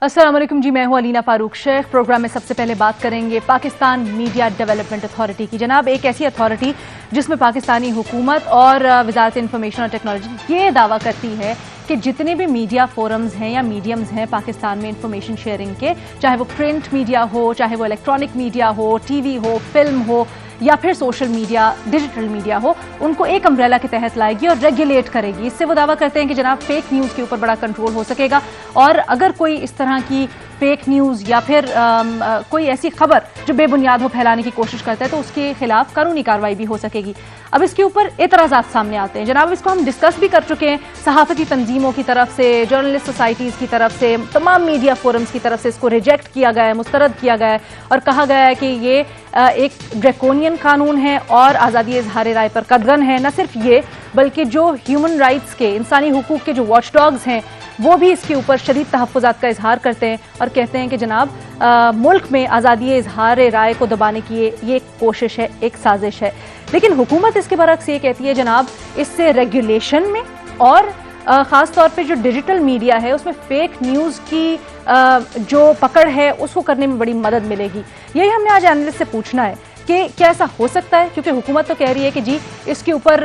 अस्सलाम वालेकुम जी, मैं हूं अलीना फारूक शेख। प्रोग्राम में सबसे पहले बात करेंगे पाकिस्तान मीडिया डेवलपमेंट अथॉरिटी की। जनाब, एक ऐसी अथॉरिटी जिसमें पाकिस्तानी हुकूमत और वजारत इंफॉर्मेशन और टेक्नोलॉजी ये दावा करती है कि जितने भी मीडिया फोरम्स हैं या मीडियम्स हैं पाकिस्तान में इंफॉर्मेशन शेयरिंग के, चाहे वो प्रिंट मीडिया हो, चाहे वो इलेक्ट्रॉनिक मीडिया हो, टीवी हो, फिल्म हो या फिर सोशल मीडिया, डिजिटल मीडिया हो, उनको एक अम्ब्रेला के तहत लाएगी और रेगुलेट करेगी। इससे वो दावा करते हैं कि जनाब फेक न्यूज़ के ऊपर बड़ा कंट्रोल हो सकेगा और अगर कोई इस तरह की फेक न्यूज़ या फिर कोई ऐसी खबर जो बेबुनियाद हो फैलाने की कोशिश करता है तो उसके खिलाफ कानूनी कार्रवाई भी हो सकेगी। अब इसके ऊपर एतराज़ात सामने आते हैं। जनाब, इसको हम डिस्कस भी कर चुके हैं, सहाफ़ती तंजीमों की तरफ से, जर्नलिस्ट सोसाइटीज़ की तरफ से, तमाम मीडिया फोरम्स की तरफ से इसको रिजेक्ट किया गया है, मुस्तरद किया गया है और कहा गया है कि ये एक ड्रैकोनियन कानून है और आज़ादी इज़हार राय पर कदगन है। न सिर्फ ये बल्कि जो ह्यूमन राइट्स के, इंसानी हुकूक के जो वॉच डॉग्स हैं वो भी इसके ऊपर शदीद तहफ़्फ़ुज़ात का इजहार करते हैं और कहते हैं कि जनाब मुल्क में आज़ादी इज़हार राय को दबाने की ये एक कोशिश है, एक साजिश है। लेकिन हुकूमत इसके बरक्स ये कहती है जनाब इससे रेगुलेशन में और ख़ास तौर पे जो डिजिटल मीडिया है उसमें फेक न्यूज़ की जो पकड़ है उसको करने में बड़ी मदद मिलेगी। यही हमने आज एनालिस्ट से पूछना है कि क्या ऐसा हो सकता है, क्योंकि हुकूमत तो कह रही है कि जी इसके ऊपर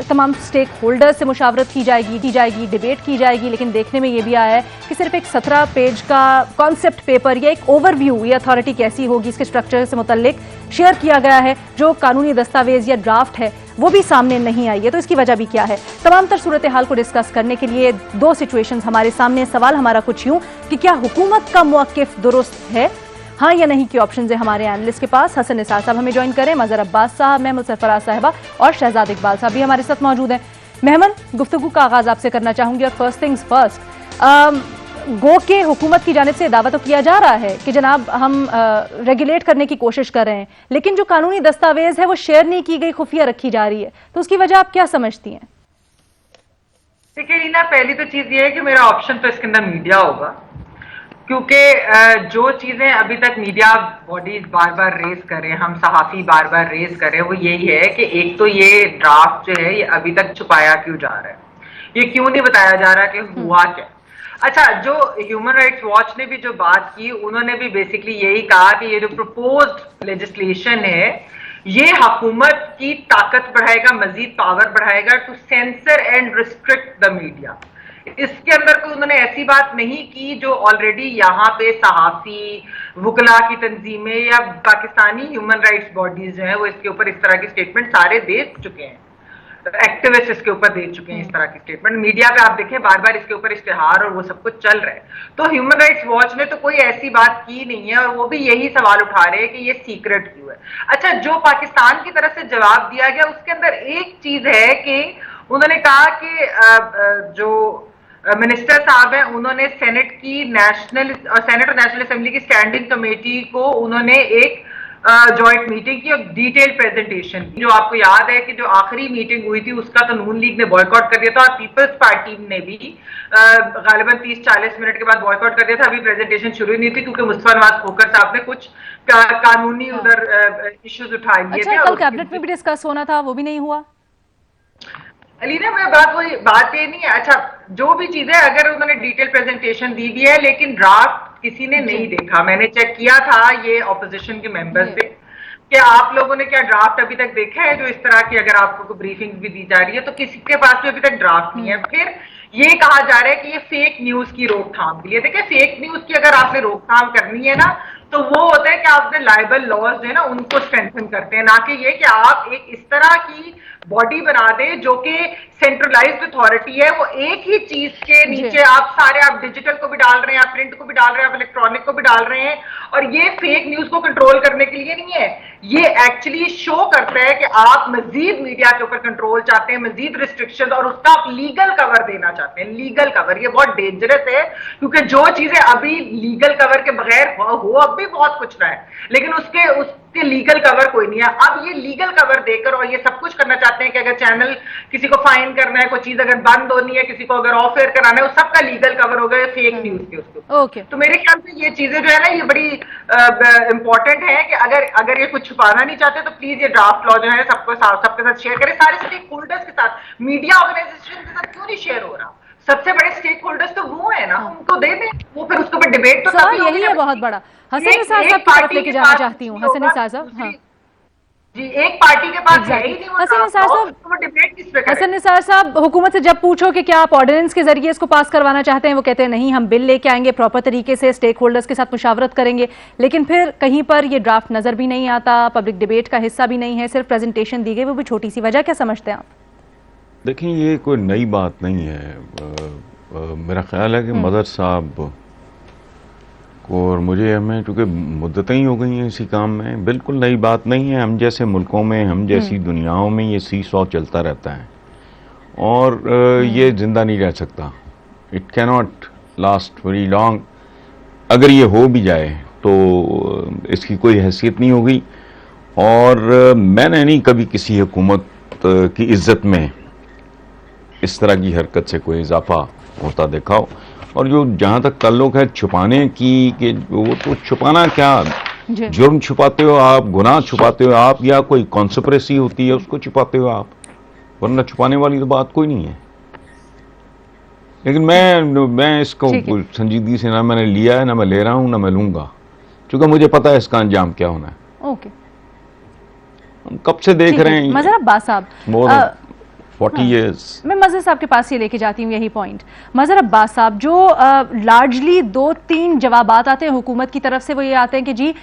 तमाम स्टेक होल्डर्स से मुशावरत की जाएगी, डिबेट की जाएगी, लेकिन देखने में ये भी आया है कि सिर्फ एक 17 पेज का कॉन्सेप्ट पेपर या एक ओवरव्यू ये अथॉरिटी कैसी होगी इसके स्ट्रक्चर से मुतल्लिक शेयर किया गया है। जो कानूनी दस्तावेज या ड्राफ्ट है वो भी सामने नहीं आई है, तो इसकी वजह भी क्या है। तमाम तर सूरत हाल को डिस्कस करने के लिए दो सिचुएशंस हमारे सामने। सवाल हमारा कुछ यूं कि क्या हुकूमत का मौक़िफ़ दुरुस्त है, हाँ या नहीं की ऑप्शन है हमारे एनालिस्ट के पास। हसन निसार साहब हमें ज्वाइन करें, मजहर अब्बास साहब, महमूद सरफराज साहिबा और शहजाद इकबाल साहब भी हमारे साथ मौजूद हैं। मेहमान, गुफ्तगू का आगाज आपसे करना चाहूंगी और फर्स्ट थिंग्स फर्स्ट, गो के हुकूमत की जानिब से दावा तो किया जा रहा है कि जनाब हम रेगुलेट करने की कोशिश कर रहे हैं, लेकिन जो कानूनी दस्तावेज है वो शेयर नहीं की गई, खुफिया रखी जा रही है, तो उसकी वजह आप क्या समझती हैं? देखिए रीना, पहली तो चीज ये है कि मेरा ऑप्शन तो इसके अंदर मीडिया होगा, क्योंकि जो चीजें अभी तक मीडिया बॉडीज बार बार रेज कर रहे हैं, हम सहाफी बार बार रेज कर रहे हैं, वो यही है कि एक तो ये ड्राफ्ट जो है ये अभी तक छुपाया क्यों जा रहा है, ये क्यों नहीं बताया जा रहा कि हुआ क्या। अच्छा, जो ह्यूमन राइट्स वॉच ने भी जो बात की, उन्होंने भी बेसिकली यही कहा कि ये जो प्रपोज्ड लेजिस्लेशन है ये हुकूमत की ताकत बढ़ाएगा, मजीद पावर बढ़ाएगा to sensor and restrict the media. इसके अंदर कोई उन्होंने ऐसी बात नहीं की जो ऑलरेडी यहाँ पे सहाफी, वुकला की तंजीमें या पाकिस्तानी ह्यूमन राइट्स बॉडीज जो है वो इसके ऊपर इस तरह की स्टेटमेंट सारे दे चुके हैं, एक्टिविस्ट इसके ऊपर दे चुके हैं इस तरह की स्टेटमेंट। मीडिया पे आप देखें बार बार इसके ऊपर इश्तिहार और वो सब कुछ चल रहा है। तो ह्यूमन राइट्स वॉच ने तो कोई ऐसी बात की नहीं है और वो भी यही सवाल उठा रहे हैं कि ये सीक्रेट क्यों है। अच्छा, जो पाकिस्तान की तरफ से जवाब दिया गया उसके अंदर एक चीज है कि उन्होंने कहा कि जो मिनिस्टर साहब हैं उन्होंने सेनेट और नेशनल असेंबली की स्टैंडिंग कमेटी को उन्होंने एक जॉइंट मीटिंग की और डिटेल प्रेजेंटेशन की। जो आपको याद है कि जो आखिरी मीटिंग हुई थी उसका तो नून लीग ने बॉयकॉट कर दिया था और पीपल्स पार्टी ने भी गालिबन 30-40 मिनट के बाद बॉयकॉट कर दिया था। अभी प्रेजेंटेशन शुरू नहीं थी क्योंकि मुस्तफा नवाज खोखर साहब ने कुछ कानूनी उधर इश्यूज उठा लिए थे। कल कैबिनेट में भी डिस्कस होना था, वो भी नहीं हुआ। अलीना, मैं बात ये नहीं है। अच्छा, जो भी चीजें अगर उन्होंने डिटेल प्रेजेंटेशन दी भी है लेकिन ड्राफ्ट किसी ने नहीं देखा। मैंने चेक किया था ये ऑपोजिशन के मेंबर्स से कि आप लोगों ने क्या ड्राफ्ट अभी तक देखा है, जो इस तरह की अगर आपको ब्रीफिंग भी दी जा रही है तो किसी के पास भी अभी तक ड्राफ्ट नहीं है। फिर ये कहा जा रहा है कि ये फेक न्यूज की रोकथाम के लिए। देखिए, फेक न्यूज की अगर आपने रोकथाम करनी है ना तो वो होता है कि आपने लाइबल लॉज जो है ना उनको स्ट्रेंथन करते हैं, ना कि ये कि आप एक इस तरह की बॉडी बना दे जो कि सेंट्रलाइज्ड अथॉरिटी है, वो एक ही चीज के नीचे आप डिजिटल को भी डाल रहे हैं, आप प्रिंट को भी डाल रहे हैं, आप इलेक्ट्रॉनिक को भी डाल रहे हैं। और ये फेक न्यूज को कंट्रोल करने के लिए नहीं है, ये एक्चुअली शो करता है कि आप मजीद मीडिया के ऊपर कंट्रोल चाहते हैं, मजीद रिस्ट्रिक्शन और उसका आप लीगल कवर देना चाहते हैं। लीगल कवर ये बहुत डेंजरस है क्योंकि जो चीजें अभी लीगल कवर के बगैर हो अब भी बहुत कुछ रहा है, लेकिन उसके लीगल कवर कोई नहीं है। अब ये लीगल कवर देकर और ये सब कुछ करना चाहते हैं कि अगर चैनल किसी को फाइन करना है, कोई चीज अगर बंद होनी है, किसी को अगर ऑफ एयर कराना है, उस सबका लीगल कवर हो गया फेक न्यूज के उसको। तो मेरे ख्याल से ये चीजें जो है ना ये बड़ी इंपॉर्टेंट है कि अगर ये कुछ छुपाना नहीं चाहते तो प्लीज ये ड्राफ्ट लॉ जो है सबके साथ शेयर करें, सारे स्टेक होल्डर्स के साथ, मीडिया ऑर्गेनाइजेशन के साथ क्यों नहीं शेयर हो रहा। सबसे बड़े स्टेक होल्डर्स तो वो है ना, उनको दे दें, वो फिर उसके ऊपर डिबेट तो सवाल यही है बहुत बड़ा। हसन निसार साहब की तरफ लेके जाना चाहती हूँ। हसन निसार साहब, हाँ जी, एक पार्टी के पास है ही नहीं वो हसन निसार ड्राफ्ट, साहब, तो वो डिबेट किस पे करें? हसन निसार साहब, हुकूमत से जब पूछो कि क्या आप ऑर्डिनेंस के जरिए इसको पास करवाना चाहते हैं, वो कहते हैं नहीं, हम बिल लेके आएंगे, प्रॉपर तरीके से स्टेक होल्डर्स के साथ मुशावरत करेंगे, लेकिन फिर कहीं पर ये ड्राफ्ट नजर भी नहीं आता, पब्लिक डिबेट का हिस्सा भी नहीं है, सिर्फ प्रेजेंटेशन दी गई, वो भी छोटी सी। वजह क्या समझते हैं आप? देखिए, ये कोई नई बात नहीं है। मेरा ख्याल है कि मदर साहब को और मुझे, हमें चूँकि मुद्दतें ही हो गई हैं इसी काम में, बिल्कुल नई बात नहीं है। हम जैसे मुल्कों में, हम जैसी दुनियाओं में ये सी-सॉ चलता रहता है और ये ज़िंदा नहीं रह सकता। It cannot last very long. अगर ये हो भी जाए तो इसकी कोई हैसियत नहीं होगी। और मैंने नहीं कभी किसी हुकूमत की इज्जत में इस तरह की हरकत से कोई इजाफा होता देखा हो। और जो जहाँ तक ताल्लुक है छुपाने की, कि वो तो छुपाना क्या, जुर्म छुपाते हो आप, गुनाह छुपाते हो आप, या कोई कॉन्स्पिरेसी होती है उसको छुपाते हो आप, वरना छुपाने वाली तो बात कोई नहीं है। लेकिन मैं इसको संजीदगी से ना मैंने लिया है, ना मैं ले रहा हूँ, ना मैं लूंगा, क्योंकि मुझे पता है इसका अंजाम क्या होना है। ओके, हम कब से देख रहे हैं। मज़हर अब्बास साहब, 40 years। मैं मज़हर साहब के पास ये लेके जाती हूँ यही पॉइंट। मज़हर अब्बास साहब, जो लार्जली 2-3 जवाबात आते हैं हुकूमत की तरफ से, वो ये आते हैं कि जी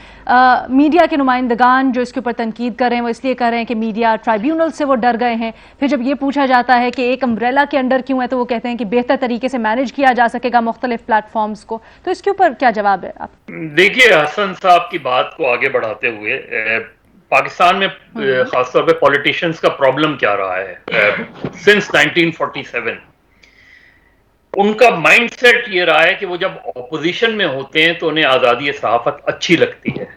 मीडिया के नुमाइंदगान जो इसके ऊपर तनकीद कर रहे हैं वो इसलिए कर रहे हैं कि मीडिया ट्राइब्यूनल से वो डर गए हैं। फिर जब ये पूछा जाता है कि एक अम्ब्रेला के अंडर क्यों है, तो वो कहते हैं कि बेहतर तरीके से मैनेज किया जा सकेगा मुख्तलिफ प्लेटफॉर्म्स को। तो इसके ऊपर क्या जवाब है आप? देखिए, हसन साहब की बात को आगे बढ़ाते हुए, पाकिस्तान में खासतौर पे पॉलिटिशियंस का प्रॉब्लम क्या रहा है सिंस 1947, उनका माइंडसेट ये रहा है कि वो जब ऑपोजिशन में होते हैं तो उन्हें आज़ादी सहाफत अच्छी लगती है,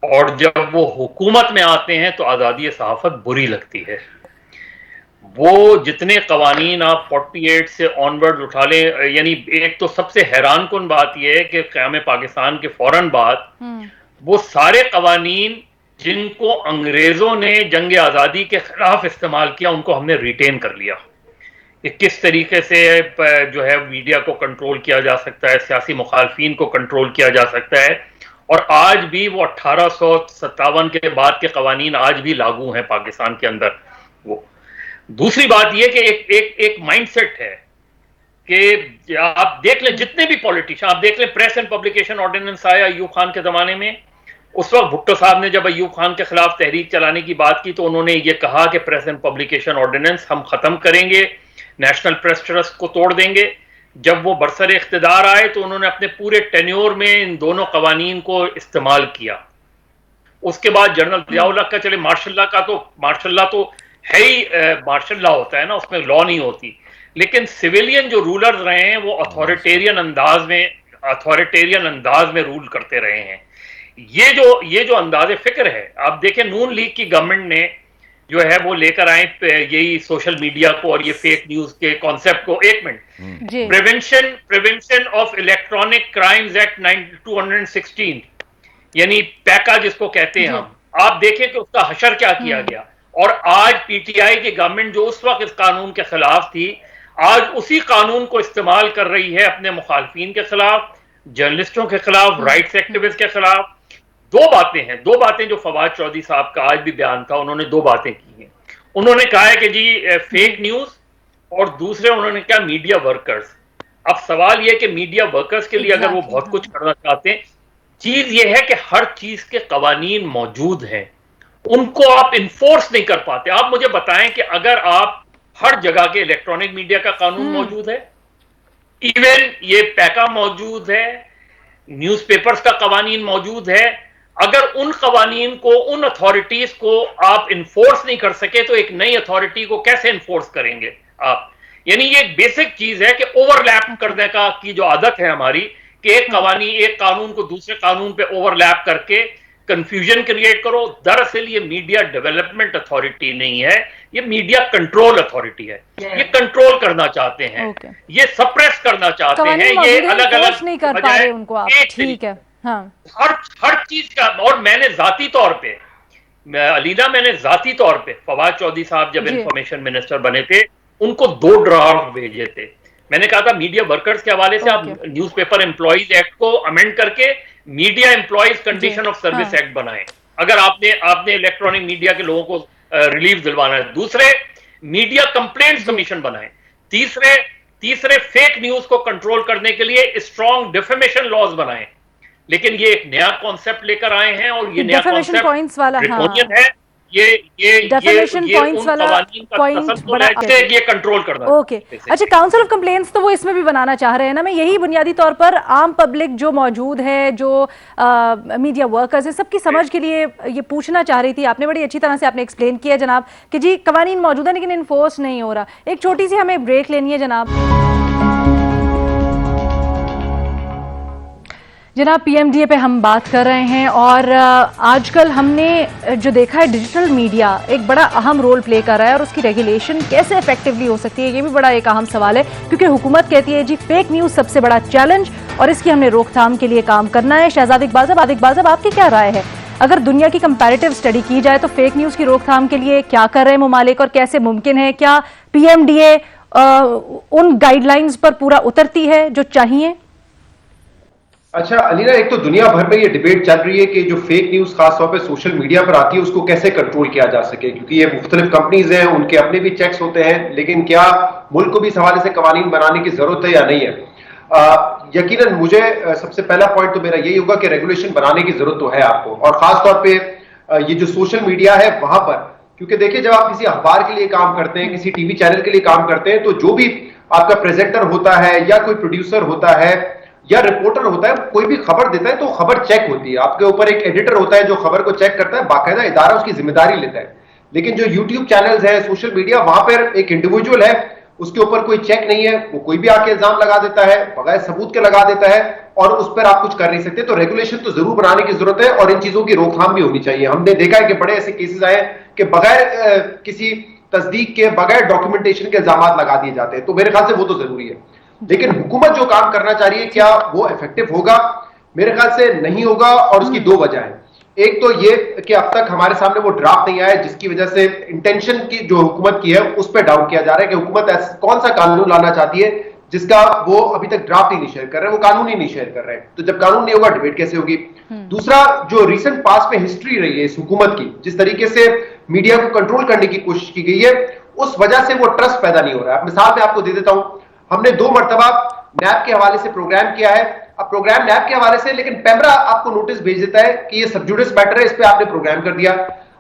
और जब वो हुकूमत में आते हैं तो आज़ादी सहाफत बुरी लगती है। वो जितने कवानीन आप 48 से ऑनवर्ड उठा लें, यानी एक तो सबसे हैरान कुन बात यह है कि क़याम पाकिस्तान के फौरन बाद वो सारे कवानीन जिनको अंग्रेजों ने जंग आज़ादी के खिलाफ इस्तेमाल किया, उनको हमने रिटेन कर लिया। कि किस तरीके से जो है मीडिया को कंट्रोल किया जा सकता है, सियासी मुखालफिन को कंट्रोल किया जा सकता है, और आज भी वो 1857 के बाद के कवानीन आज भी लागू हैं पाकिस्तान के अंदर। वो दूसरी बात यह कि एक माइंडसेट है कि आप देख लें जितने भी पॉलिटिशियन, आप देख लें, प्रेस एंड पब्लिकेशन ऑर्डिनेंस आया अयूब खान के जमाने में, उस वक्त भुट्टो साहब ने जब अयूब खान के खिलाफ तहरीक चलाने की बात की तो उन्होंने ये कहा कि प्रेस एंड पब्लिकेशन ऑर्डिनेंस हम खत्म करेंगे, नेशनल प्रेस ट्रस्ट को तोड़ देंगे। जब वो बरसर इख्तिदार आए तो उन्होंने अपने पूरे टेन्योर में इन दोनों कवानीन को इस्तेमाल किया। उसके बाद जनरल ज़ियाउल हक का, चले मार्शल लॉ का, तो मार्शल लॉ तो है ही मार्शल लॉ होता है ना, उसमें लॉ नहीं होती, लेकिन सिविलियन जो रूलर्स रहे हैं वो अथॉरिटेरियन अंदाज में रूल करते रहे हैं। ये जो अंदाजे फिक्र है, आप देखें नून लीग की गवर्नमेंट ने जो है वो लेकर आए यही सोशल मीडिया को और ये फेक न्यूज के कॉन्सेप्ट को। एक minute, prevention of electronic crimes act 216, यानी पैका जिसको कहते हैं हम, आप देखें कि उसका हशर क्या किया गया। और आज पीटीआई की गवर्नमेंट जो उस वक्त इस कानून के खिलाफ थी, आज उसी कानून को इस्तेमाल कर रही है अपने मुखालफिन के खिलाफ, जर्नलिस्टों के खिलाफ, राइट्स एक्टिविस्ट के खिलाफ। दो बातें जो फवाद चौधरी साहब का आज भी बयान था, उन्होंने दो बातें की हैं। उन्होंने कहा है कि जी फेक न्यूज, और दूसरे उन्होंने कहा मीडिया वर्कर्स। अब सवाल यह कि मीडिया वर्कर्स के लिए अगर वो बहुत कुछ करना चाहते हैं, चीज ये है कि हर चीज के कवानीन मौजूद हैं, उनको आप इन्फोर्स नहीं कर पाते। आप मुझे बताएं कि अगर आप हर जगह के इलेक्ट्रॉनिक मीडिया का कानून मौजूद है, इवन ये पैका मौजूद है, न्यूज़पेपर्स का कवानीन मौजूद है, अगर उन कवानीन को, उन अथॉरिटीज को आप इन्फोर्स नहीं कर सके तो एक नई अथॉरिटी को कैसे इन्फोर्स करेंगे आप? यानी ये एक बेसिक चीज है कि ओवरलैप करने का की जो आदत है हमारी, कि एक कानून को दूसरे कानून पे ओवरलैप करके कंफ्यूजन क्रिएट करो। दरअसल ये मीडिया डेवलपमेंट अथॉरिटी नहीं है, ये मीडिया कंट्रोल अथॉरिटी है। ये कंट्रोल करना चाहते हैं, ये सप्रेस करना चाहते हैं, ये अलग अलग नहीं कर पा रहे उनको आप। ठीक है, हाँ। हर चीज का। और मैंने जाती तौर पे, मैंने जाती तौर पे फवाद चौधरी साहब जब इंफॉर्मेशन मिनिस्टर बने थे, उनको 2 ड्राफ्ट भेजे थे। میں نے کہا تھا میڈیا ورکرز کے حوالے سے آپ نیوز پیپر امپلائیز ایکٹ کو امینڈ کر کے media employees condition of service act بنائیں اگر آپ نے الیکٹرانک میڈیا کے لوگوں کو ریلیف دلوانا ہے. دوسرے میڈیا کمپلینٹس کمیشن بنائیں. تیسرے فیک نیوز کو کنٹرول کرنے کے لیے اسٹرانگ ڈیفیمیشن لاز بنائیں. لیکن یہ ایک نیا کانسیپٹ لے کر آئے ہیں اور یہ نیا کانسیپٹ ڈریکونین ہے. اوکے اچھا کاؤنسل آف کمپلینٹس تو وہ اس میں بھی بنانا چاہ رہے ہیں نا. میں یہی بنیادی طور پر عام پبلک جو موجود ہے جو میڈیا ورکرز ہیں سب کی سمجھ کے لیے یہ پوچھنا چاہ رہی تھی. آپ نے بڑی اچھی طرح سے آپ نے ایکسپلین کیا جناب کہ جی قوانین موجود ہیں لیکن انفورس نہیں ہو رہا. ایک چھوٹی سی ہمیں بریک لینی ہے جناب. جناب پی ایم ڈی اے پہ ہم بات کر رہے ہیں اور آج کل ہم نے جو دیکھا ہے ڈیجیٹل میڈیا ایک بڑا اہم رول پلے کر رہا ہے اور اس کی ریگولیشن کیسے افیکٹولی ہو سکتی ہے یہ بھی بڑا ایک اہم سوال ہے کیونکہ حکومت کہتی ہے جی فیک نیوز سب سے بڑا چیلنج اور اس کی ہم نے روک تھام کے لیے کام کرنا ہے. شہزاد اقبال صاحب آپ کی کیا رائے ہے اگر دنیا کی کمپیریٹیو اسٹڈی کی جائے تو فیک نیوز کی روک تھام کے لیے کیا کر رہے ہیں ممالک اور کیسے ممکن ہے کیا پی ایم ڈی اے ان گائیڈ لائنز پر پورا اترتی ہے جو چاہیے؟ اچھا علینا ایک تو دنیا بھر میں یہ ڈیبیٹ چل رہی ہے کہ جو فیک نیوز خاص طور پہ سوشل میڈیا پر آتی ہے اس کو کیسے کنٹرول کیا جا سکے کیونکہ یہ مختلف کمپنیز ہیں ان کے اپنے بھی چیکس ہوتے ہیں لیکن کیا ملک کو بھی اس حوالے سے قوانین بنانے کی ضرورت ہے یا نہیں ہے. یقیناً مجھے سب سے پہلا پوائنٹ تو میرا یہی ہوگا کہ ریگولیشن بنانے کی ضرورت تو ہے آپ کو اور خاص طور پہ یہ جو سوشل میڈیا ہے وہاں پر کیونکہ دیکھیں جب آپ کسی اخبار کے لیے کام کرتے ہیں کسی ٹی وی چینل کے لیے کام کرتے ہیں تو جو بھی آپ کا پریزنٹر ہوتا ہے یا کوئی پروڈیوسر ہوتا ہے یا رپورٹر ہوتا ہے کوئی بھی خبر دیتا ہے تو خبر چیک ہوتی ہے. آپ کے اوپر ایک ایڈیٹر ہوتا ہے جو خبر کو چیک کرتا ہے باقاعدہ ادارہ اس کی ذمہ داری لیتا ہے. لیکن جو یوٹیوب چینلز ہیں سوشل میڈیا وہاں پر ایک انڈیویجول ہے اس کے اوپر کوئی چیک نہیں ہے وہ کوئی بھی آ کے الزام لگا دیتا ہے بغیر ثبوت کے لگا دیتا ہے اور اس پر آپ کچھ کر نہیں سکتے. تو ریگولیشن تو ضرور بنانے کی ضرورت ہے اور ان چیزوں کی روک تھام بھی ہونی چاہیے. ہم نے دیکھا ہے کہ بڑے ایسے کیسز آئے کہ بغیر کسی تصدیق کے بغیر ڈاکیومنٹیشن کے الزامات لگا دیے جاتے ہیں تو میرے خیال سے وہ تو ضروری ہے. لیکن حکومت جو کام کرنا چاہ رہی ہے کیا وہ افیکٹو ہوگا؟ میرے خیال سے نہیں ہوگا اور اس کی دو وجہ ہیں. ایک تو یہ کہ اب تک ہمارے سامنے وہ ڈرافٹ نہیں آیا جس کی وجہ سے انٹینشن کی جو حکومت کی ہے اس پہ ڈاؤٹ کیا جا رہا ہے کہ حکومت کون سا قانون لانا چاہتی ہے جس کا وہ ابھی تک ڈرافٹ ہی نہیں شیئر کر رہے وہ قانون ہی نہیں شیئر کر رہے. تو جب قانون نہیں ہوگا ڈیبیٹ کیسے ہوگی؟ دوسرا جو ریسنٹ پاس میں ہسٹری رہی ہے اس حکومت کی جس طریقے سے میڈیا کو کنٹرول کرنے کی کوشش کی گئی ہے اس وجہ سے وہ ٹرسٹ پیدا نہیں ہو رہا ہے. مثال میں آپ کو دے دیتا ہوں ہم نے 2 مرتبہ نیب کے حوالے سے پروگرام کیا ہے. اب پروگرام نیب کے حوالے سے لیکن پیمرا آپ کو نوٹس بھیج دیتا ہے کہ یہ سب جوڈس میٹر ہے اس پہ آپ نے پروگرام کر دیا.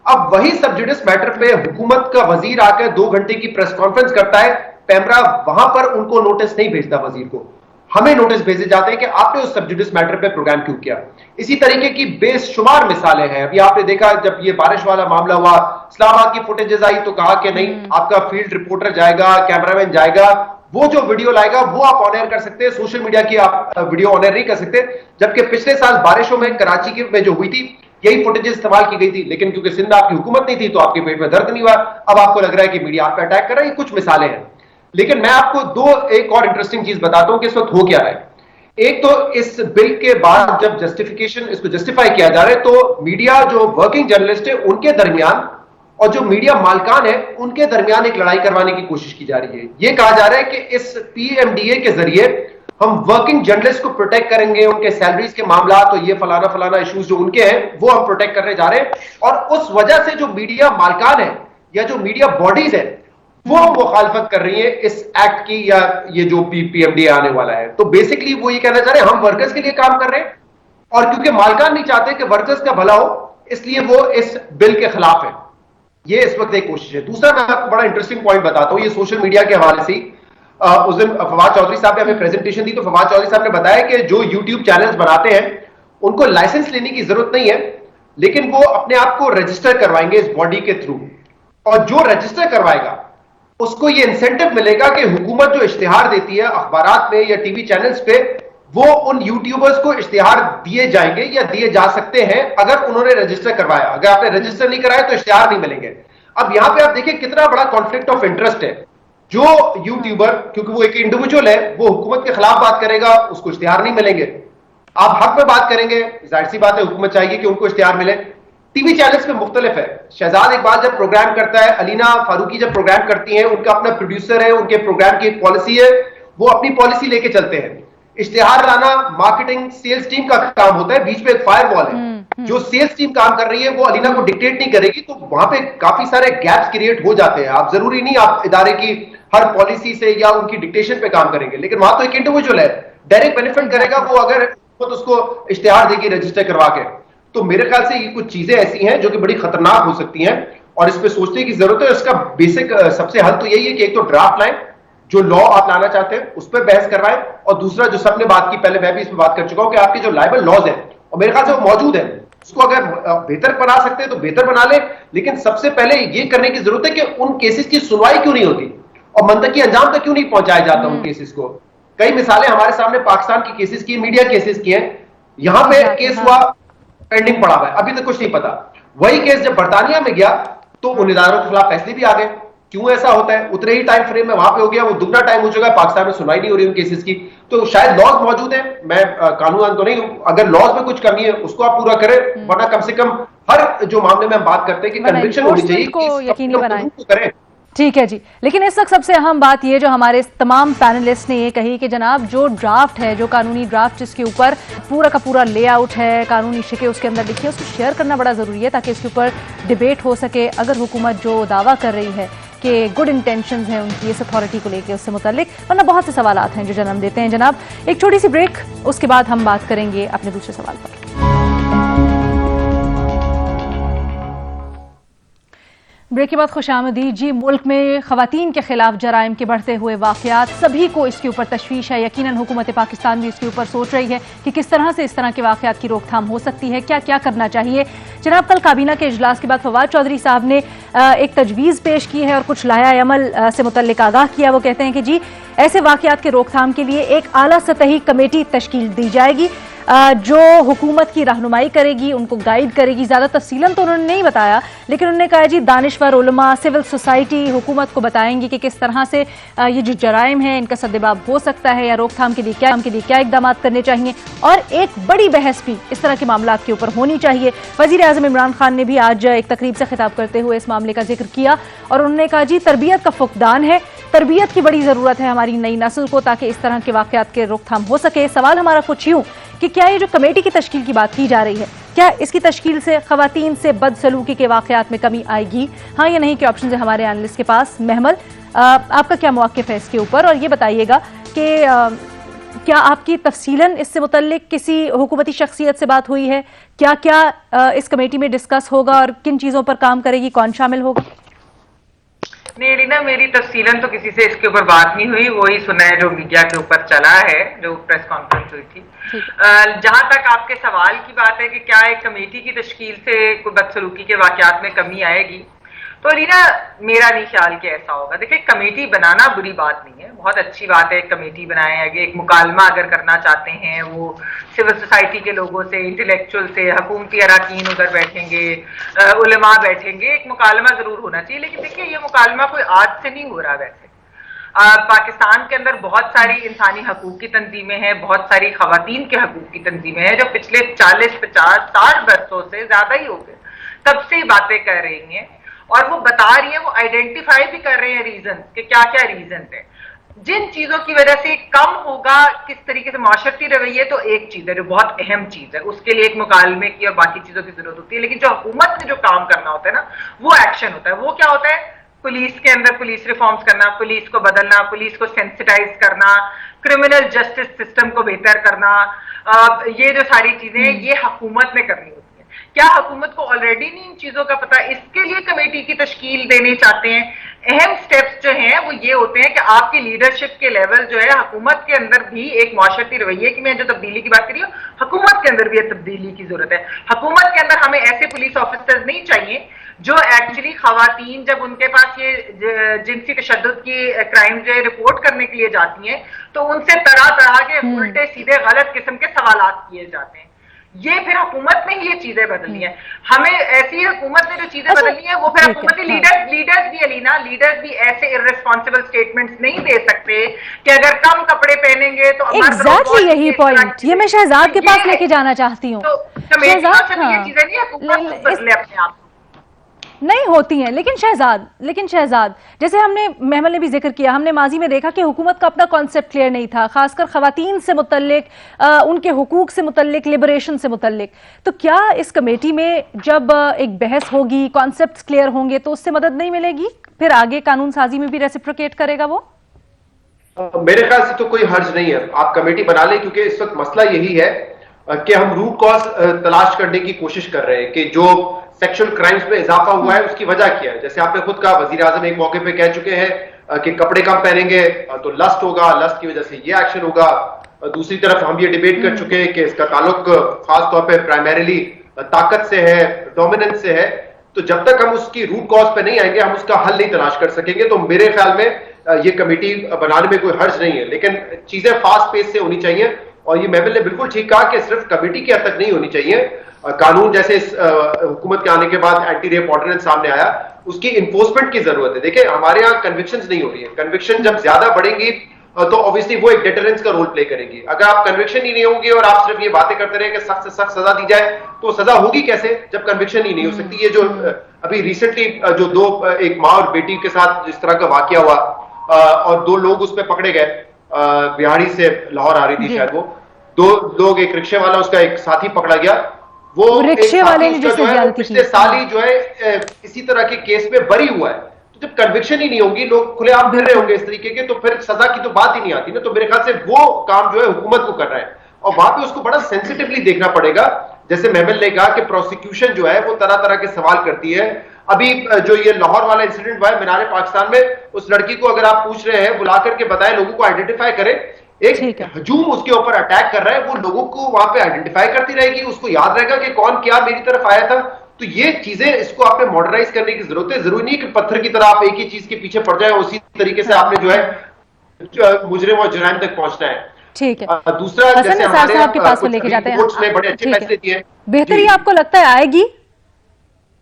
اب وہی سب جوڈس میٹر پہ حکومت کا وزیر آ کے 2 گھنٹے کی پریس کانفرنس کرتا ہے پیمرا وہاں پر ان کو نوٹس نہیں بھیجتا وزیر کو ہمیں نوٹس بھیجے جاتے ہیں کہ آپ نے اس سب جوڈس میٹر پہ پروگرام کیوں کیا. اسی طریقے کی بے شمار مثالیں ہیں. ابھی آپ نے دیکھا جب یہ بارش والا معاملہ ہوا اسلام آباد کی فوٹیجز آئی تو کہا کہ نہیں آپ کا فیلڈ رپورٹر جائے گا کیمرہ مین جائے گا وہ جو ویڈیو لائے گا وہ آپ آن ایئر کر سکتے ہیں سوشل میڈیا کی آپ ویڈیو آن ایئر نہیں کر سکتے. جبکہ پچھلے سال بارشوں میں کراچی کی میں جو ہوئی تھی یہی فوٹیجز استعمال کی گئی تھی لیکن کیونکہ سندھ آپ کی حکومت نہیں تھی تو آپ کے پیٹ میں درد نہیں ہوا. اب آپ کو لگ رہا ہے کہ میڈیا آپ پہ اٹیک کر رہا ہے. یہ کچھ مثالیں ہیں لیکن میں آپ کو ایک اور انٹرسٹنگ چیز بتاتا ہوں کہ اس وقت ہو کیا رہا ہے. ایک تو اس بل کے بعد جب جسٹیفیکیشن اس کو جسٹیفائی کیا جا رہا ہے تو میڈیا جو ورکنگ جرنلسٹ ہے ان کے درمیان اور جو میڈیا مالکان ہے ان کے درمیان ایک لڑائی کروانے کی کوشش کی جا رہی ہے. یہ کہا جا رہا ہے کہ اس پی ایم ڈی اے کے ذریعے ہم ورکنگ جرنلسٹ کو پروٹیکٹ کریں گے ان کے سیلریز کے معاملات اور یہ فلانا ایشوز جو ان کے ہیں وہ ہم پروٹیکٹ کرنے جا رہے ہیں. اور اس وجہ سے جو میڈیا مالکان ہے یا جو میڈیا باڈیز ہے وہ مخالفت کر رہی ہے اس ایکٹ کی یا یہ جو پی ایم ڈی اے آنے والا ہے. تو بیسکلی وہ یہ کہنا چاہ رہے ہیں ہم ورکرز کے لیے کام کر رہے ہیں اور کیونکہ مالکان نہیں چاہتے کہ ورکرز کا بھلا ہو اس لیے وہ اس بل کے خلاف ہے. یہ اس وقت ایک کوشش ہے. دوسرا میں آپ کو بڑا انٹرسٹنگ پوائنٹ بتاتا ہوں یہ سوشل میڈیا کے حوالے سے اس دن فواد چودھری صاحب نے ہمیں پریزنٹیشن دی تو فواد چودھری صاحب نے بتایا کہ جو یوٹیوب چینلز بناتے ہیں ان کو لائسنس لینے کی ضرورت نہیں ہے لیکن وہ اپنے آپ کو رجسٹر کروائیں گے اس باڈی کے تھرو اور جو رجسٹر کروائے گا اس کو یہ انسینٹو ملے گا کہ حکومت جو اشتہار دیتی ہے اخبارات میں یا ٹی وی چینلز پہ وہ ان یوٹیوبرز کو اشتہار دیے جائیں گے یا دیے جا سکتے ہیں اگر انہوں نے رجسٹر کروایا. اگر آپ نے رجسٹر نہیں کرایا تو اشتہار نہیں ملیں گے. اب یہاں پہ آپ دیکھیں کتنا بڑا کانفلکٹ آف انٹرسٹ ہے. جو یوٹیوبر کیونکہ وہ ایک انڈیویجول ہے وہ حکومت کے خلاف بات کرے گا اس کو اشتہار نہیں ملیں گے. آپ حق میں بات کریں گے ظاہر سی بات ہے حکومت چاہیے کہ ان کو اشتہار ملے. ٹی وی چینلز میں مختلف ہے. شہزاد اقبال جب پروگرام کرتا ہے علینا فاروقی جب پروگرام کرتی ہیں ان کا اپنا پروڈیوسر ہے ان کے پروگرام کی ایک پالیسی ہے वो अपनी पॉलिसी लेके चलते हैं। इश्तिहार लाना मार्केटिंग सेल्स टीम का काम होता है, बीच में एक फायर वॉल है। जो सेल्स टीम काम कर रही है वो अलीना को डिक्टेट नहीं करेगी, तो वहां पे काफी सारे गैप्स क्रिएट हो जाते हैं। आप जरूरी नहीं आप इदारे की हर पॉलिसी से या उनकी डिक्टेशन पे काम करेंगे, लेकिन वहां तो एक इंडिविजुअल है, डायरेक्ट बेनिफिट करेगा वो अगर तो उसको इश्तिहार देगी रजिस्टर करवा के। तो मेरे ख्याल से ये कुछ चीजें ऐसी हैं जो कि बड़ी खतरनाक हो सकती हैं और इस पे सोचने की जरूरत है। इसका बेसिक सबसे हल तो यही है कि एक तो ड्राफ्ट लाएं, जो लॉ आप लाना चाहते हैं उस पर बहस करवाएं, और दूसरा जो सबने बात की, पहले मैं भी इस पर बात कर चुका हूं कि आपके जो लाइबल लॉज हैं और मेरे ख्याल से वो मौजूद है, उसको अगर बेहतर बना सकते हैं तो बेहतर बना ले। लेकिन सबसे पहले ये करने की जरूरत है कि उन केसेस की सुनवाई क्यों नहीं होती और मंतकी अंजाम तक क्यों नहीं पहुंचाया जाता उन केसेस को। कई मिसालें हमारे सामने पाकिस्तान की केसेस की, मीडिया केसेस की हैं, यहां पे केस हुआ पेंडिंग पड़ा हुआ है, अभी तक कुछ नहीं पता। वही केस जब बर्तानिया में गया तो उन इदारों के खिलाफ फैसले भी आ गए। क्यों ऐसा होता है? उतने ही टाइम फ्रेम में वहां पे हो गया, वो दुगना टाइम हो चुका है, पाकिस्तान में सुनवाई नहीं हो रही उन केसेस की। तो शायद लॉज मौजूद है, मैं कानून तो नहीं हूं, अगर लॉज में कुछ कमी है उसको आप पूरा करें, वरना कम से कम हर जो मामले में हम बात करते हैं कि कन्विक्शन होनी चाहिए, को यकीनी बनाएं। करें। ठीक है जी, लेकिन इस वक्त सबसे अहम बात ये जो हमारे तमाम पैनलिस्ट ने ये कही कि जनाब जो ड्राफ्ट है, जो कानूनी ड्राफ्ट जिसके ऊपर पूरा का पूरा लेआउट है, कानूनी शिके उसके अंदर लिखी है, उसको शेयर करना बड़ा ज़रूरी है ताकि इसके ऊपर डिबेट हो सके। अगर हुकूमत जो दावा कर रही है कि गुड इंटेंशंस हैं उनकी इस अथॉरिटी को लेकर, उससे मुतालिक, वरना बहुत से सवालात हैं जो जन्म देते हैं। जनाब एक छोटी सी ब्रेक, उसके बाद हम बात करेंगे अपने दूसरे सवाल पर। ब्रेक के बाद खुशामदीद जी। मुल्क में खवातीन के खिलाफ जराइम के बढ़ते हुए वाकयात, सभी को इसके ऊपर तशवीश है। यकीनन हुकूमत पाकिस्तान भी इसके ऊपर सोच रही है कि किस तरह से इस तरह के वाकयात की रोकथाम हो सकती है, क्या क्या करना चाहिए। जनाब कल काबीना के इजलास के बाद फवाद चौधरी साहब ने एक तजवीज़ पेश की है और कुछ लाया अमल से मुतल्लिक आगाह किया। वो कहते हैं कि जी ऐसे वाकयात के रोकथाम के लिए एक आला सतही कमेटी तश्कील दी जाएगी जो हुकूमत की रहनुमाई करेगी, उनको गाइड करेगी। ज़्यादा तफसीलन तो उन्होंने नहीं बताया, लेकिन उन्होंने कहा जी दानिश्वर उलमा, सिविल सोसाइटी हुकूमत को बताएंगे कि किस तरह से ये जो जराइम है इनका सद्देबाब हो सकता है या रोकथाम के लिए क्या इकदाम करने चाहिए। और एक बड़ी बहस भी इस तरह के मामलों के ऊपर होनी चाहिए। वज़ीर आज़म इमरान खान ने भी आज एक तकरीब से खिताब करते हुए इस मामले का जिक्र किया और उन्होंने कहा जी तरबियत का फुकदान है, तरबियत की बड़ी ज़रूरत है हमारी नई नस्ल को ताकि इस तरह के वाकयात के रोकथाम हो सके। सवाल हमारा कुछ यूँ कि क्या ये जो कमेटी की तश्कील की बात की जा रही है, क्या इसकी तश्कील से खवातीन से बदसलूकी के वाकयात में कमी आएगी, हाँ या नहीं? के ऑप्शन है हमारे एनालिस्ट के पास। महमल, आपका क्या मौक़िफ़ है इसके ऊपर, और ये बताइएगा कि क्या आपकी तफसीलन इससे मुतल्लिक किसी हुकूमती शख्सियत से बात हुई है? क्या क्या इस कमेटी में डिस्कस होगा और किन चीज़ों पर काम करेगी, कौन शामिल होगा? नहीं रीना, मेरी तफसीलन तो किसी से इसके ऊपर बात नहीं हुई, वही सुना है जो मीडिया के ऊपर चला है, जो प्रेस कॉन्फ्रेंस हुई थी। जहां तक आपके सवाल की बात है कि क्या एक कमेटी की तश्कील से कोई बदसलूकी के वाकयात में कमी आएगी, तो रीना मेरा नहीं ख्याल कि ऐसा होगा। देखिए कमेटी बनाना बुरी बात नहीं है, बहुत अच्छी बात है, एक कमेटी बनाए। आगे एक मुकालमा अगर करना चाहते हैं वो सिविल सोसाइटी के लोगों से, इंटेलेक्चुअल से, हुकूमती अराकीन उधर बैठेंगे, उलमा बैठेंगे, एक मुकालमा जरूर होना चाहिए। लेकिन देखिए ये मुकालमा कोई आज से नहीं हो रहा। वैसे पाकिस्तान के अंदर बहुत सारी इंसानी हकूक की तंजीमें हैं, बहुत सारी खवातीन के हकूक की तंजीमें हैं जो पिछले 40, 50, 60 बरसों से ज्यादा ही हो गए तब से बातें कर रही हैं और वो बता रही है, वो आइडेंटिफाई भी कर रहे हैं रीजन कि क्या क्या रीजन है जिन चीजों की वजह से कम होगा किस तरीके से माशरती रवैये। तो एक चीज है जो बहुत अहम चीज है, उसके लिए एक मुकालमे की और बाकी चीजों की जरूरत होती है। लेकिन जो हुकूमत ने जो काम करना होता है ना, वो एक्शन होता है। वो क्या होता है? पुलिस के अंदर पुलिस रिफॉर्म्स करना, पुलिस को बदलना, पुलिस को सेंसिटाइज करना, क्रिमिनल जस्टिस सिस्टम को बेहतर करना, ये जो सारी चीजें ये हुकूमत ने करनी होती है। क्या हुकूमत को ऑलरेडी नहीं इन चीजों का पता? इसके लिए कमेटी की तश्कील देनी चाहते हैं। अहम स्टेप्स जो हैं वो ये होते हैं कि आपकी लीडरशिप के लेवल जो है, हुकूमत के अंदर भी एक माशरती रवैये की मैं जो तब्दीली की बात कर रही हूँ, हुकूमत के अंदर भी तब्दीली की जरूरत है। हुकूमत के अंदर हमें ऐसे पुलिस ऑफिसर्स नहीं चाहिए जो एक्चुअली खवातीन जब उनके पास ये जिनसी तशद्दुद की क्राइम जो है रिपोर्ट करने के लिए जाती हैं तो उनसे तरह तरह के उल्टे सीधे गलत किस्म के सवालात किए जाते हैं। ये फिर हुकूमत ने ये चीजें बदलनी है। हमें ऐसी हुकूमत ने जो चीजें बदलनी है वो फिर हुकूमती लीडर्स भी अलीना, लीडर्स भी ऐसे इर्रेस्पॉन्सिबल स्टेटमेंट्स नहीं दे सकते कि अगर कम कपड़े पहनेंगे तो एग्जैक्टली यही पॉइंट ये मैं शहजाद के पास लेके जाना चाहती हूँ। तो ये चीजें नहीं, हुकूमत बदले अपने आप। نہیں ہوتی ہیں. لیکن شہزاد جیسے محمل نے بھی ذکر کیا, ہم نے ماضی میں دیکھا کہ حکومت کا اپنا کانسیپٹ کلیئر نہیں تھا, خاص کر خواتین سے متعلق, ان کے حقوق سے متعلق, لبریشن سے متعلق. تو کیا اس کمیٹی میں جب ایک بحث ہوگی, کانسیپٹس کلیئر ہوں گے, تو اس سے مدد نہیں ملے گی؟ پھر آگے قانون سازی میں بھی ریسیپروکیٹ کرے گا وہ؟ میرے خیال سے تو کوئی حرج نہیں ہے, آپ کمیٹی بنا لیں, کیونکہ اس وقت مسئلہ یہی ہے کہ ہم روٹ کاز تلاش کرنے کی کوشش کر رہے ہیں کہ جو سیکشل کرائمز میں اضافہ ہوا ہے اس کی وجہ کیا ہے. جیسے آپ نے خود کہا, وزیر اعظم ایک موقع پہ کہہ چکے ہیں کہ کپڑے کم پہنیں گے تو لسٹ ہوگا, لسٹ کی وجہ سے یہ ایکشن ہوگا. دوسری طرف ہم یہ ڈیبیٹ کر چکے ہیں کہ اس کا تعلق خاص طور پہ پرائمریلی طاقت سے ہے, ڈومیننس سے ہے. تو جب تک ہم اس کی روٹ کاز پہ نہیں آئیں گے ہم اس کا حل نہیں تلاش کر سکیں گے. تو میرے خیال میں یہ کمیٹی بنانے میں کوئی حرج نہیں ہے, لیکن چیزیں فاسٹ پیس سے ہونی چاہیے. اور یہ محمل نے بالکل ٹھیک کہا کہ صرف کمیٹی کی حد تک نہیں ہونی چاہیے. قانون جیسے اس حکومت کے آنے کے بعد اینٹی ریپ آرڈیننس سامنے آیا, اس کی انفورسمنٹ کی ضرورت ہے. دیکھیں ہمارے یہاں کنوکشنز نہیں ہو رہی ہیں, کنوکشن جب زیادہ بڑھیں گی تو obviously وہ ایک ڈیٹرنس کا رول پلے کریں گی. اگر آپ کنوکشن ہی نہیں ہوں گی اور آپ صرف یہ باتیں کرتے رہے کہ سخت سے سخت سزا دی جائے, تو سزا ہوگی کیسے جب کنوکشن ہی نہیں ہو سکتی. یہ جو ابھی ریسنٹلی جو ایک ماں اور بیٹی کے ساتھ جس طرح کا واقعہ ہوا اور 2 لوگ اس پہ پکڑے گئے, بہاڑی سے لاہور آ رہی تھی شاید, وہ 2 لوگ, ایک رکشے والا اس کا ایک ساتھی پکڑا گیا, وہ رکشے والے نے جو ہے پچھلے سال ہی جو ہے اسی طرح کے کیس میں بری ہوا ہے. تو جب کنوکشن ہی نہیں ہوگی, لوگ کھلے عام پھر رہے ہوں گے اس طریقے کے, تو پھر سزا کی تو بات ہی نہیں آتی نا. تو میرے خیال سے وہ کام جو ہے حکومت کو کر رہا ہے, اور وہاں پہ اس کو بڑا سینسیٹیولی دیکھنا پڑے گا. جیسے محمل نے کہا کہ پروسیکیوشن جو ہے وہ طرح طرح کے سوال کرتی ہے. ابھی جو یہ لاہور والا انسیڈنٹ ہوا ہے مینار پاکستان میں, اس لڑکی کو اگر آپ پوچھ رہے ہیں, بلا کر کے بتائیں, لوگوں کو آئیڈینٹیفائی کریں, ایک ہجوم اس کے اوپر اٹیک کر رہا ہے, وہ لوگوں کو وہاں پہ آئیڈینٹیفائی کرتی رہے گی, اس کو یاد رہے گا کہ کون کیا میری طرف آیا تھا. تو یہ چیزیں اس کو آپ نے ماڈرنائز کرنے کی ضرورت ہے. ضروری نہیں کہ پتھر کی طرح آپ ایک ہی چیز کے پیچھے پڑ جائیں, اسی طریقے سے آپ نے جو ہے مجرم اور جرائم تک پہنچنا ہے. ٹھیک ہے, دوسرا جیسے ہمارے صاحب کے پاس کو لے کے جاتے ہیں, بڑے اچھے فیصلے دیے, بہتری آپ کو لگتا ہے آئے گی,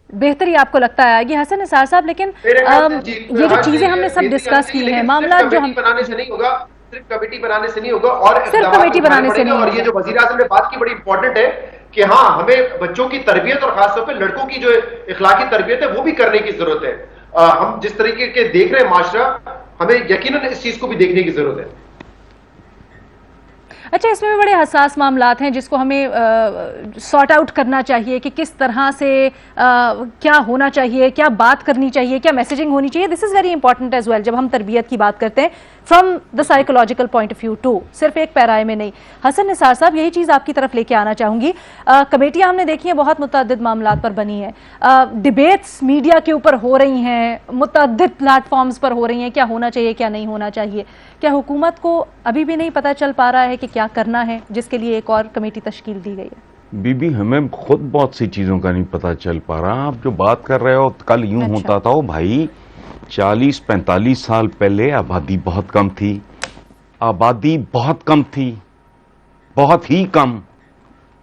بہتری آپ کو لگتا ہے آئے گی حسن نثار صاحب. لیکن یہ جو چیزیں ہم نے سب ڈسکس کی ہیں, معاملات جو ہم بنانے سے نہیں ہوگا, صرف کمیٹی بنانے سے نہیں ہوگا, اور صرف کمیٹی بنانے سے نہیں ہوگا. اور یہ جو وزیر اعظم نے بات کی بڑی امپورٹنٹ ہے کہ ہاں ہمیں بچوں کی تربیت اور خاص طور پہ لڑکوں کی جو اخلاقی تربیت ہے وہ بھی کرنے کی ضرورت ہے. ہم جس طریقے کے دیکھ رہے ہیں معاشرہ, ہمیں یقیناً اس چیز کو بھی دیکھنے کی ضرورت ہے. اچھا, اس میں بھی بڑے حساس معاملات ہیں جس کو ہمیں سارٹ آؤٹ کرنا چاہیے کہ کس طرح سے کیا ہونا چاہیے, کیا بات کرنی چاہیے, کیا میسیجنگ ہونی چاہیے. This is very important as well جب ہم تربیت کی بات کرتے ہیں from the psychological point of view too, صرف ایک پیرائے میں نہیں. حسن نثار صاحب, یہی چیز آپ کی طرف لے کے آنا چاہوں گی. کمیٹیاں ہم نے دیکھی ہیں بہت متعدد معاملات پر بنی ہیں, ڈبیٹس میڈیا کے اوپر ہو رہی ہیں, متعدد پلیٹ فارمز پر ہو رہی ہیں, کیا ہونا چاہیے کیا نہیں ہونا چاہیے. کیا حکومت کو ابھی بھی نہیں پتہ چل پا رہا ہے کہ کیا کرنا ہے, جس کے لیے ایک اور کمیٹی تشکیل دی گئی ہے؟ بی ہمیں خود بہت سی چیزوں کا نہیں پتہ چل پا رہا. آپ جو بات کر رہے ہو, کل یوں ہوتا تھا بھائی 40-45 سال پہلے آبادی بہت کم تھی, آبادی بہت کم تھی, بہت ہی کم.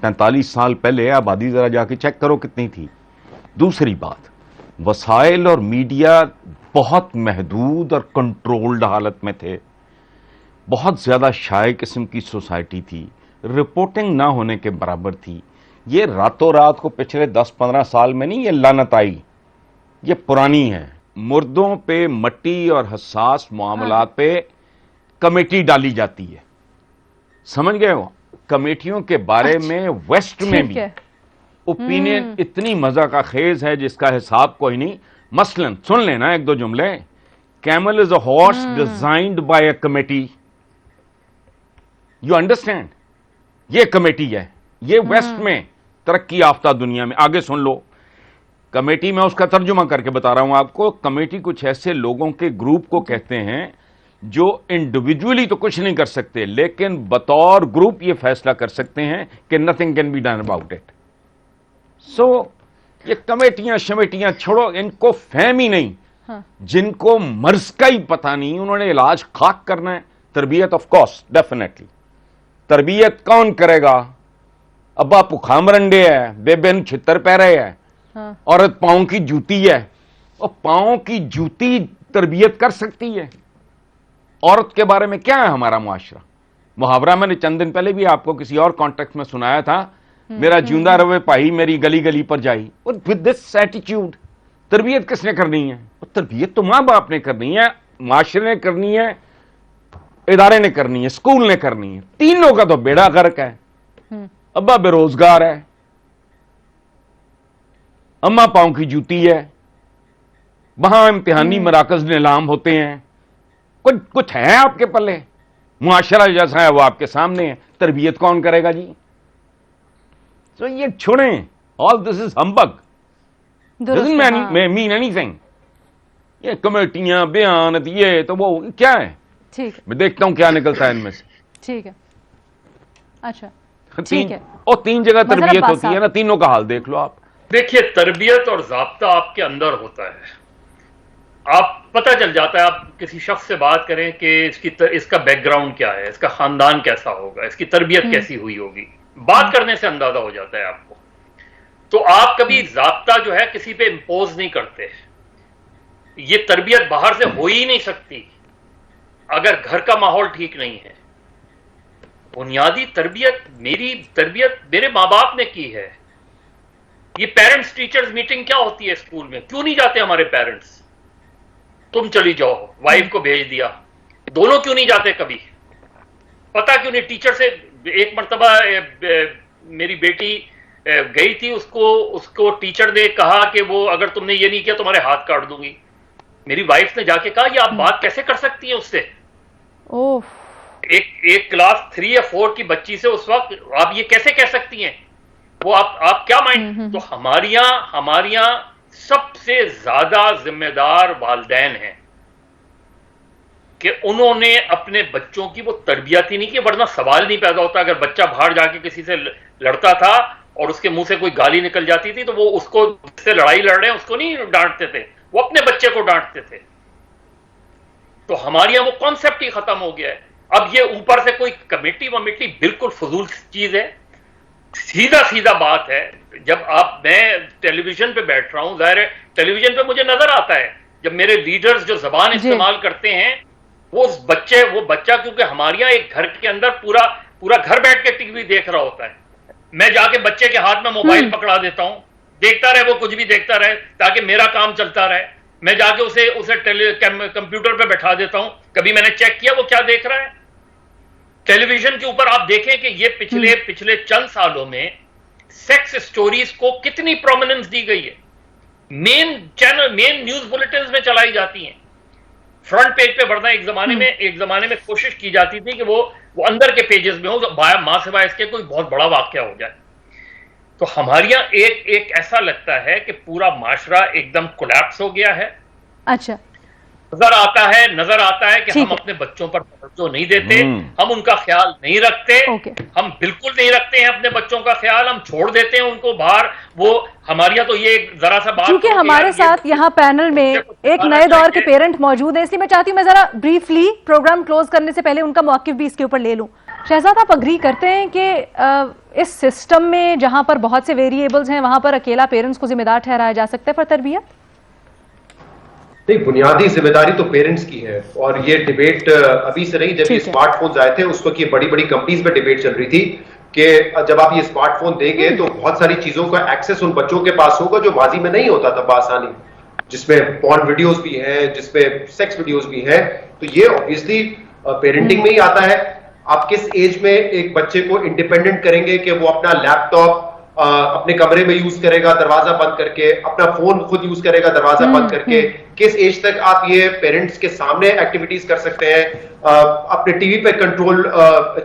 45 سال پہلے آبادی ذرا جا کے چیک کرو کتنی تھی. دوسری بات, وسائل اور میڈیا بہت محدود اور کنٹرولڈ حالت میں تھے, بہت زیادہ شائع قسم کی سوسائٹی تھی, رپورٹنگ نہ ہونے کے برابر تھی. یہ راتوں رات کو پچھلے 10-15 سال میں نہیں یہ لعنت آئی, یہ پرانی ہے. مردوں پہ مٹی اور حساس معاملات پہ کمیٹی ڈالی جاتی ہے, سمجھ گئے ہو. کمیٹیوں کے بارے میں ویسٹ میں بھی اوپینین اتنی مزہ کا خیز ہے جس کا حساب کوئی نہیں. مثلا سن لینا ایک دو جملے. Camel is a horse designed by a committee, you understand. یہ کمیٹی ہے, یہ ویسٹ میں ترقی یافتہ دنیا میں. آگے سن لو. کمیٹی میں اس کا ترجمہ کر کے بتا رہا ہوں آپ کو. کمیٹی کچھ ایسے لوگوں کے گروپ کو کہتے ہیں جو انڈیویجولی تو کچھ نہیں کر سکتے, لیکن بطور گروپ یہ فیصلہ کر سکتے ہیں کہ nothing can be done about it. So یہ کمیٹیاں شمیٹیاں چھوڑو, ان کو فہم ہی نہیں. جن کو مرض کا ہی پتہ نہیں, انہوں نے علاج خاک کرنا ہے. تربیت آف کورس ڈیفینیٹلی. تربیت کون کرے گا؟ ابا پخامرنڈے ہے, بے بن چھتر پہ رہے ہے, عورت پاؤں کی جوتی ہے. اور پاؤں کی جوتی تربیت کر سکتی ہے؟ عورت کے بارے میں کیا ہے ہمارا معاشرہ؟ محاورہ میں نے چند دن پہلے بھی آپ کو کسی اور کانٹیکسٹ میں سنایا تھا, میرا جیوندہ روے پائی میری گلی گلی پر جائی. ود دس ایٹیٹیوڈ تربیت کس نے کرنی ہے؟ تربیت تو ماں باپ نے کرنی ہے، معاشرے نے کرنی ہے، ادارے نے کرنی ہے، اسکول نے کرنی ہے. تینوں کا تو بیڑا غرق ہے. ابا بے روزگار ہے، اماں پاؤں کی جوتی ہے، وہاں امتحانی مراکز نیلام ہوتے ہیں. کچھ ہے آپ کے پلے؟ معاشرہ جیسا ہے وہ آپ کے سامنے ہے. تربیت کون کرے گا جی؟ تو یہ چھوڑیں. آل دس از ہمبگ. doesn't mean anything. یہ کمیٹیاں، بیان، یہ تو وہ کیا ہے؟ ٹھیک ہے، میں دیکھتا ہوں کیا نکلتا ہے ان میں سے. ٹھیک ہے. اچھا ٹھیک ہے. اور 3 جگہ تربیت ہوتی ہے نا، تینوں کا حال دیکھ لو آپ. دیکھیے تربیت اور ضابطہ آپ کے اندر ہوتا ہے. آپ پتہ چل جاتا ہے، آپ کسی شخص سے بات کریں کہ اس کا بیک گراؤنڈ کیا ہے، اس کا خاندان کیسا ہوگا، اس کی تربیت کیسی ہوئی ہوگی. بات کرنے سے اندازہ ہو جاتا ہے آپ کو. تو آپ کبھی ضابطہ جو ہے کسی پہ امپوز نہیں کرتے. یہ تربیت باہر سے ہو ہی نہیں سکتی اگر گھر کا ماحول ٹھیک نہیں ہے. بنیادی تربیت میرے ماں باپ نے کی ہے. یہ پیرنٹس ٹیچرز میٹنگ کیا ہوتی ہے اسکول میں؟ کیوں نہیں جاتے ہمارے پیرنٹس؟ تم چلی جاؤ، وائف کو بھیج دیا. دونوں کیوں نہیں جاتے کبھی؟ پتا کیوں نہیں؟ ٹیچر سے ایک مرتبہ میری بیٹی گئی تھی، اس کو ٹیچر نے کہا کہ وہ اگر تم نے یہ نہیں کیا تمہارے ہاتھ کاٹ دوں گی. میری وائف نے جا کے کہا یہ آپ بات کیسے کر سکتی ہیں اس سے؟ ایک کلاس 3 یا 4 کی بچی سے اس وقت آپ یہ کیسے کہہ سکتی ہیں؟ وہ آپ کیا مائنڈ؟ تو ہمارے یہاں سب سے زیادہ ذمہ دار والدین ہیں کہ انہوں نے اپنے بچوں کی وہ تربیت ہی نہیں کی. ورنہ سوال نہیں پیدا ہوتا. اگر بچہ باہر جا کے کسی سے لڑتا تھا اور اس کے منہ سے کوئی گالی نکل جاتی تھی تو وہ اس کو جس سے لڑائی لڑ رہے ہیں اس کو نہیں ڈانٹتے تھے، وہ اپنے بچے کو ڈانٹتے تھے. تو ہمارے یہاں وہ کانسیپٹ ہی ختم ہو گیا ہے. اب یہ اوپر سے کوئی کمیٹی ومیٹی بالکل فضول چیز ہے. سیدھا بات ہے. جب میں ٹیلی ویژن پہ بیٹھ رہا ہوں، ظاہر ہے ٹیلی ویژن پہ مجھے نظر آتا ہے جب میرے لیڈرز جو زبان استعمال کرتے ہیں، وہ بچہ کیونکہ ہمارے یہاں ایک گھر کے اندر پورا گھر بیٹھ کے ٹی وی دیکھ رہا ہوتا ہے. میں جا کے بچے کے ہاتھ میں موبائل پکڑا دیتا ہوں، دیکھتا رہے، وہ کچھ بھی دیکھتا رہے تاکہ میرا کام چلتا رہے. میں جا کے اسے کمپیوٹر پہ بیٹھا دیتا ہوں. کبھی میں نے چیک کیا وہ کیا دیکھ رہا ہے؟ ٹیلی ویژن کے اوپر آپ دیکھیں کہ یہ پچھلے چند سالوں میں سیکس سٹوریز کو کتنی پرومیننس دی گئی ہے. مین نیوز بلیٹنز میں چلائی جاتی ہیں. فرنٹ پیج پہ بڑھنا ایک زمانے میں کوشش کی جاتی تھی کہ وہ اندر کے پیجز میں ہو، ماں سے باعث کے کوئی بہت بڑا واقعہ ہو جائے. تو ہمارے یہاں ایک ایسا لگتا ہے کہ پورا معاشرہ ایک دم کولیپس ہو گیا ہے. اچھا، نظر آتا ہے کہ ہم اپنے بچوں پر توجہ نہیں دیتے، ہم ان کا خیال نہیں رکھتے. ہم بالکل نہیں رکھتے ہیں اپنے بچوں کا خیال. ہم چھوڑ دیتے ہیں ان کو باہر. وہ ہمارے یہاں تو یہ ذرا سا بات، کیونکہ ہمارے ساتھ یہاں پینل میں ایک نئے دور کے پیرنٹ موجود ہیں، اس لیے میں چاہتی ہوں میں ذرا بریفلی پروگرام کلوز کرنے سے پہلے ان کا موقف بھی اس کے اوپر لے لوں. شہزاد، آپ اگری کرتے ہیں کہ اس سسٹم میں جہاں پر بہت سے ویریبلز ہیں وہاں پر اکیلا پیرنٹس کو ذمہ دار ٹھہرایا جا سکتا ہے پر تربیت؟ نہیں، بنیادی ذمہ داری تو پیرنٹس کی ہے. اور یہ ڈیبیٹ ابھی سے نہیں، جب یہ اسمارٹ فونز آئے تھے اس وقت یہ بڑی کمپنیز میں ڈیبیٹ چل رہی تھی کہ جب آپ یہ اسمارٹ فون دیں گے تو بہت ساری چیزوں کا ایکسس ان بچوں کے پاس ہوگا جو ماضی میں نہیں ہوتا تھا بآسانی، جس میں پورن ویڈیوز بھی ہیں، جس میں سیکس ویڈیوز بھی ہیں. تو یہ اوبویسلی پیرنٹنگ میں ہی آتا ہے. آپ کس ایج میں ایک بچے کو انڈیپینڈنٹ کریں گے کہ وہ اپنا لیپ ٹاپ اپنے کمرے میں یوز کرے گا دروازہ بند کر کے، اپنا فون خود یوز کرے گا دروازہ بند کر کے؟ کس ایج تک آپ یہ پیرنٹس کے سامنے ایکٹیویٹیز کر سکتے ہیں؟ اپنے ٹی وی پہ کنٹرول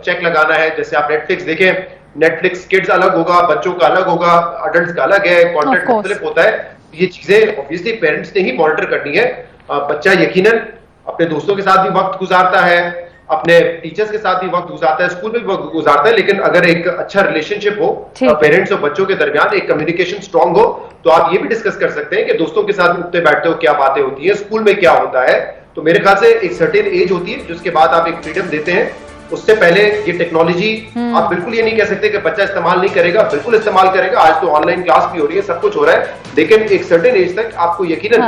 چیک لگانا ہے. جیسے آپ نیٹ فلکس دیکھیں، نیٹ فلکس کڈز الگ ہوگا، بچوں کا الگ ہوگا، اڈلٹس کا الگ ہے، کانٹینٹ مختلف ہوتا ہے. یہ چیزیں اوبویسلی پیرنٹس نے ہی مانیٹر کرنی ہے. بچہ یقیناً اپنے دوستوں کے ساتھ بھی وقت گزارتا ہے، اپنے ٹیچرز کے ساتھ بھی وقت گزارتا ہے، اسکول میں بھی وقت گزارتا ہے. لیکن اگر ایک اچھا ریلیشن شپ ہو پیرنٹس اور بچوں کے درمیان، ایک کمیونیکیشن اسٹرانگ ہو، تو آپ یہ بھی ڈسکس کر سکتے ہیں کہ دوستوں کے ساتھ اٹھتے بیٹھتے ہو کیا باتیں ہوتی ہیں، اسکول میں کیا ہوتا ہے. تو میرے خیال سے ایک سرٹین ایج ہوتی ہے جس کے بعد آپ ایک فریڈم دیتے ہیں. اس سے پہلے یہ ٹیکنالوجی آپ بالکل یہ نہیں کہہ سکتے کہ بچہ استعمال نہیں کرے گا، بالکل استعمال کرے گا. آج تو آن لائن کلاس بھی ہو رہی ہے، سب کچھ ہو رہا ہے. لیکن ایک سرٹین ایج تک آپ کو یقیناً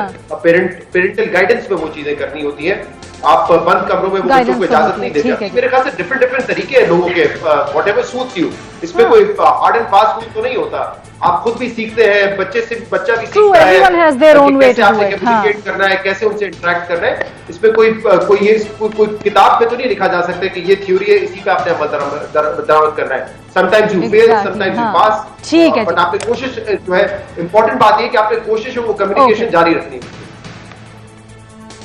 پیرنٹل گائیڈنس میں وہ چیزیں کرنی ہوتی ہیں. آپ بند کمروں میں بچوں کو اجازت نہیں دیتے. میرے خیال سے ڈفرنٹ طریقے ہیں لوگوں کے، واٹ ایور سوٹس یو. اس میں کوئی ہارڈ اینڈ فاسٹ رول تو نہیں ہوتا. आप खुद भी सीखते हैं, बच्चा भी True, सीखता है everyone has their own कि way कैसे to do आपसे it, कम्युनिकेट करना है, कैसे उनसे इंटरेक्ट करना है। इसमें कोई किताब में तो नहीं लिखा जा सकता कि ये थ्योरी है, इसी पे आपने अमल दरामद करना है। Sometimes you fail, sometimes you pass, ठीक है, बट आपने कोशिश जो है, इंपॉर्टेंट बात ये कि आपने कोशिश वो कम्युनिकेशन जारी रखनी है।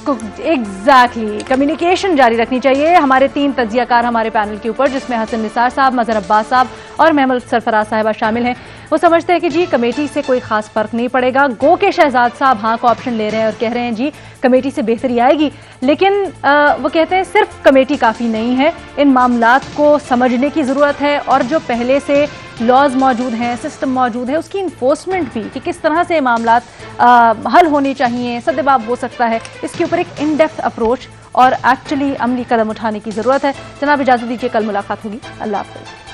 एग्जैक्टली, कम्युनिकेशन जारी रखनी चाहिए। हमारे 3 तज्जियाकार हमारे पैनल के ऊपर, जिसमें हसन निसार साहब, मजहर अब्बास साहब और महमूद सरफराज साहिबा शामिल हैं। वो समझते हैं कि जी कमेटी से कोई खास फर्क नहीं पड़ेगा। गो के शहजाद साहब हाँ का ऑप्शन ले रहे हैं और कह रहे हैं जी कमेटी से बेहतरी आएगी, लेकिन वो कहते हैं सिर्फ कमेटी काफ़ी नहीं है, इन मामलात को समझने की ज़रूरत है और जो पहले से लॉज मौजूद हैं, सिस्टम मौजूद है, उसकी इन्फोर्समेंट भी कि किस तरह से मामलात हल होने चाहिए, सद्देबाब हो सकता है, इसके ऊपर एक इन डेप्थ अप्रोच और एक्चुअली अमली कदम उठाने की ज़रूरत है। जनाब इजाज़त दीजिए, कल मुलाकात होगी। अल्लाह हाफ़िज़।